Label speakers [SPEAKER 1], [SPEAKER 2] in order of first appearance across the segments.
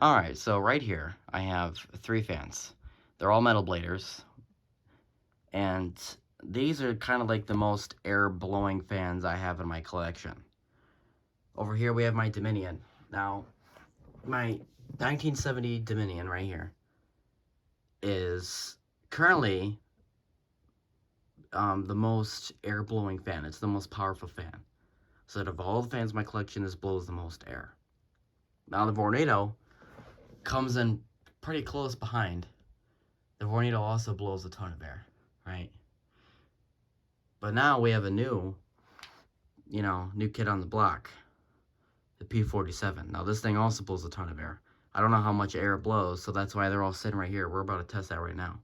[SPEAKER 1] Alright, so right here, I have 3 fans. They're all metal bladers, and these are kind of like the most air-blowing fans I have in my collection. Over here we have my Dominion. Now, my 1970 Dominion right here is currently the most air-blowing fan. It's the most powerful fan. So out of all the fans in my collection, this blows the most air. Now the Vornado comes in pretty close behind. The Vornado also blows a ton of air, right? But now we have a new kid on the block, the P47. Now this thing also blows a ton of air. I don't know how much air it blows, so that's why they're all sitting right here. We're about to test that right now.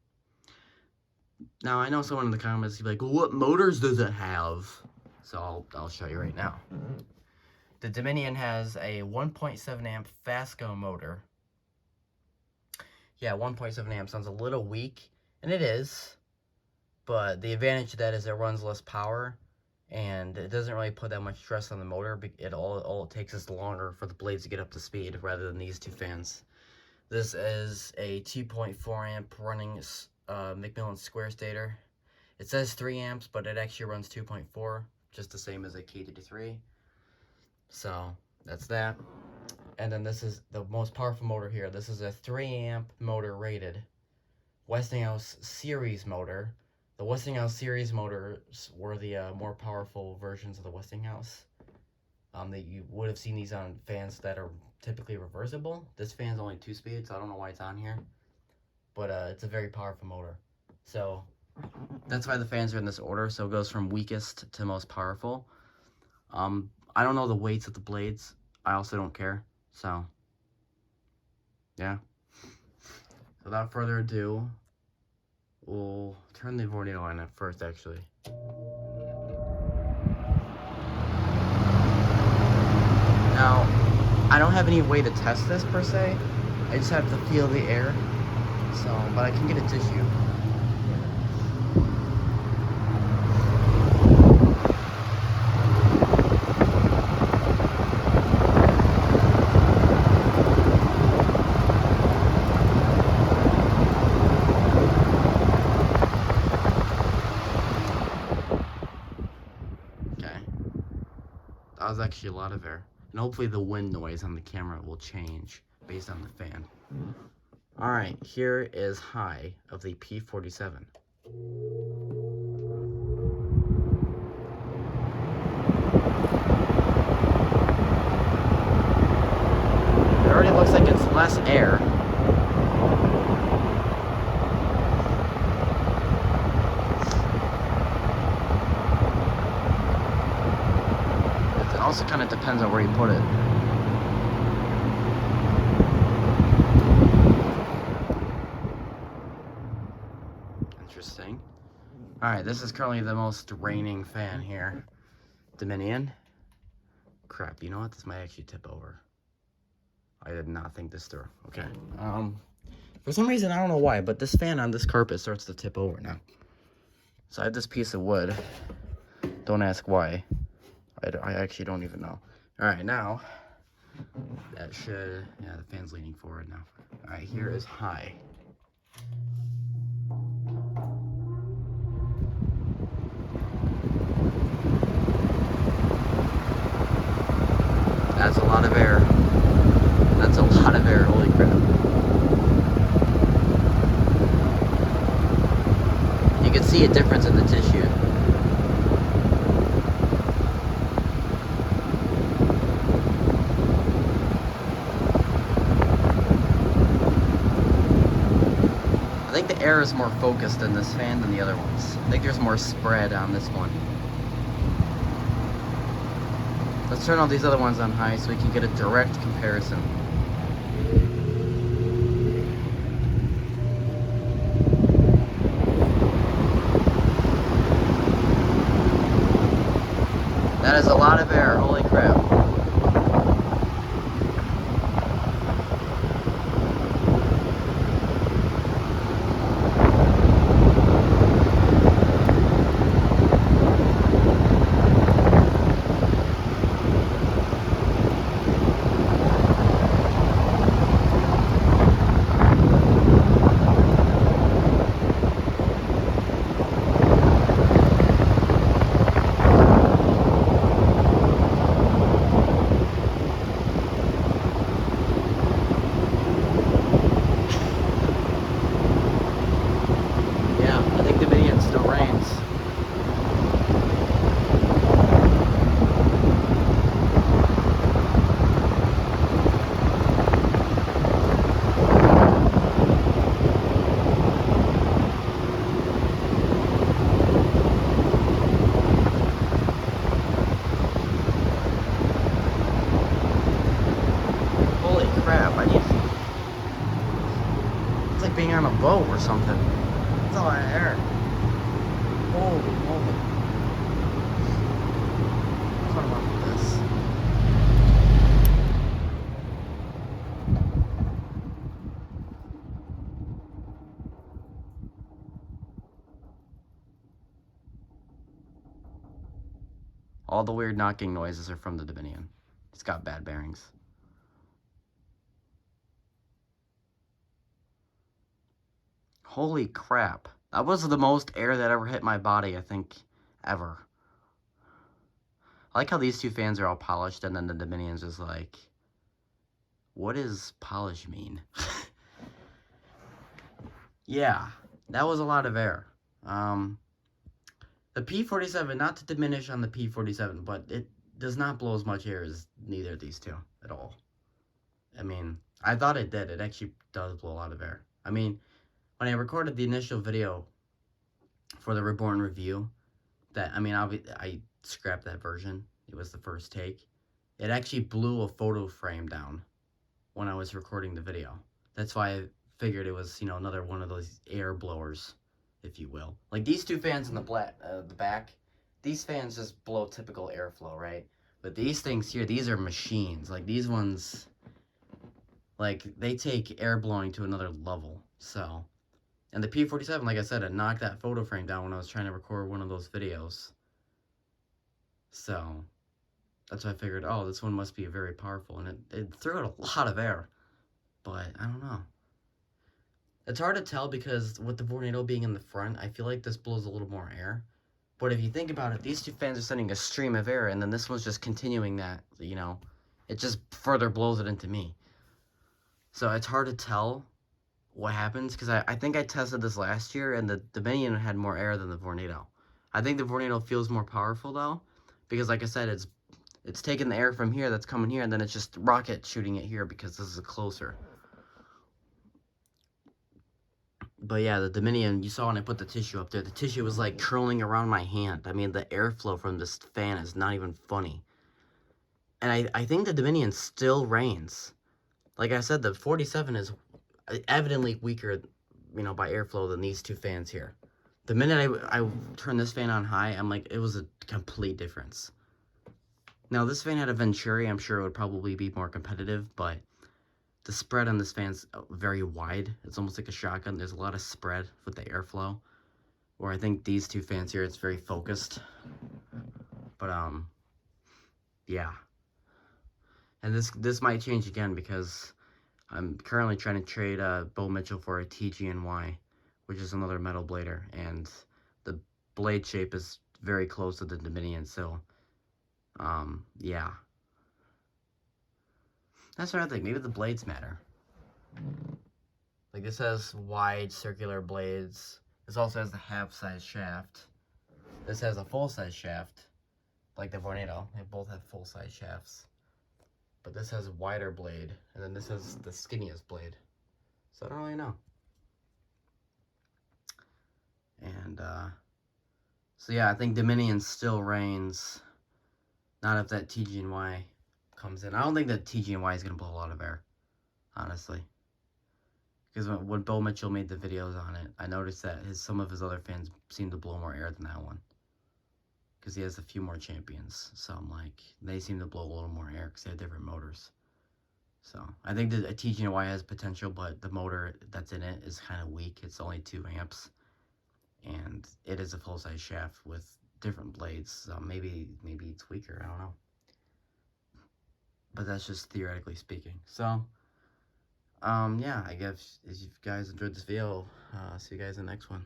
[SPEAKER 1] Now I know someone in the comments will be like, well, what motors does it have? So I'll show you right now. The Dominion has a 1.7 amp Fasco motor. Yeah, 1.7 amp sounds a little weak, and it is. But the advantage of that is it runs less power, and it doesn't really put that much stress on the motor. All it takes is longer for the blades to get up to speed, rather than these two fans. This is a 2.4 amp running Macmillan Square Stator. It says 3 amps, but it actually runs 2.4, just the same as a K33. So that's that. And then this is the most powerful motor here. This is a 3 amp motor rated Westinghouse series motor. The Westinghouse series motors were the more powerful versions of the Westinghouse. That you would have seen these on fans that are typically reversible. This fan's only 2 speed, so I don't know why it's on here. But it's a very powerful motor. So that's why the fans are in this order. So it goes from weakest to most powerful. I don't know the weights of the blades. I also don't care. So, yeah. Without further ado, we'll turn the Vornado on at first, actually. Now, I don't have any way to test this, per se. I just have to feel the air. So, but I can get a tissue. That was actually a lot of air. And hopefully the wind noise on the camera will change based on the fan. Alright, here is high of the P47. It already looks like it's less air. It also kind of depends on where you put it. Interesting. Alright, this is currently the most reigning fan here. Dominion. Crap, you know what? This might actually tip over. I did not think this through. Okay. For some reason, I don't know why, but this fan on this carpet starts to tip over now. So I have this piece of wood. Don't ask why. I actually don't even know. Alright, now, that should, yeah, the fan's leaning forward now. Alright, here is high. That's a lot of air. That's a lot of air, holy crap. You can see a difference in the tissue. I think the air is more focused in this fan than the other ones. I think there's more spread on this one. Let's turn all these other ones on high so we can get a direct comparison. That is a lot of air, holy crap. being on a boat or something. It's a lot of air. Holy moly. What about this? All the weird knocking noises are from the Dominion. It's got bad bearings. Holy crap. That was the most air that ever hit my body, I think, ever. I like how these two fans are all polished, and then the Dominion's just like, what does polish mean? Yeah, that was a lot of air. The P-47, not to diminish on the P-47, but it does not blow as much air as neither of these two at all. I mean, I thought it did. It actually does blow a lot of air. I mean, when I recorded the initial video for the Reborn review, I scrapped that version. It was the first take. It actually blew a photo frame down when I was recording the video. That's why I figured it was, another one of those air blowers, if you will. Like these two fans in the back, these fans just blow typical airflow, right? But these things here, these are machines. Like these ones, like they take air blowing to another level. So, and the P-47, like I said, it knocked that photo frame down when I was trying to record one of those videos. So, that's why I figured, oh, this one must be very powerful. And it threw out a lot of air. But, I don't know. It's hard to tell because with the Vornado being in the front, I feel like this blows a little more air. But if you think about it, these two fans are sending a stream of air, and then this one's just continuing that, It just further blows it into me. So it's hard to tell what happens, because I think I tested this last year, and the Dominion had more air than the Vornado. I think the Vornado feels more powerful, though, because like I said, it's taking the air from here that's coming here, and then it's just rocket shooting it here because this is closer. But yeah, the Dominion, you saw when I put the tissue up there, the tissue was like curling around my hand. I mean, the airflow from this fan is not even funny. And I think the Dominion still reigns. Like I said, the 47 is evidently weaker, by airflow than these two fans here. The minute I turned this fan on high, I'm like, it was a complete difference. Now, this fan had a Venturi. I'm sure it would probably be more competitive, but the spread on this fan's very wide. It's almost like a shotgun. There's a lot of spread with the airflow. Where I think these two fans here, it's very focused. But, yeah. And this might change again because I'm currently trying to trade Bo Mitchell for a TG&Y, which is another metal blader. And the blade shape is very close to the Dominion, so, yeah. That's what I think. Maybe the blades matter. Like this has wide circular blades. This also has the half-size shaft. This has a full-size shaft, like the Vornado. They both have full-size shafts. But this has a wider blade, and then this has the skinniest blade. So I don't really know. And, so yeah, I think Dominion still reigns. Not if that TG&Y comes in. I don't think that TG&Y is going to blow a lot of air, honestly. Because when Bo Mitchell made the videos on it, I noticed that some of his other fans seem to blow more air than that one. Because he has a few more champions. So I'm like, they seem to blow a little more air because they have different motors. So I think that a TG&Y has potential, but the motor that's in it is kind of weak. It's only 2 amps. And it is a full-size shaft with different blades. So maybe it's weaker. I don't know. But that's just theoretically speaking. So, yeah, I guess if you guys enjoyed this video, see you guys in the next one.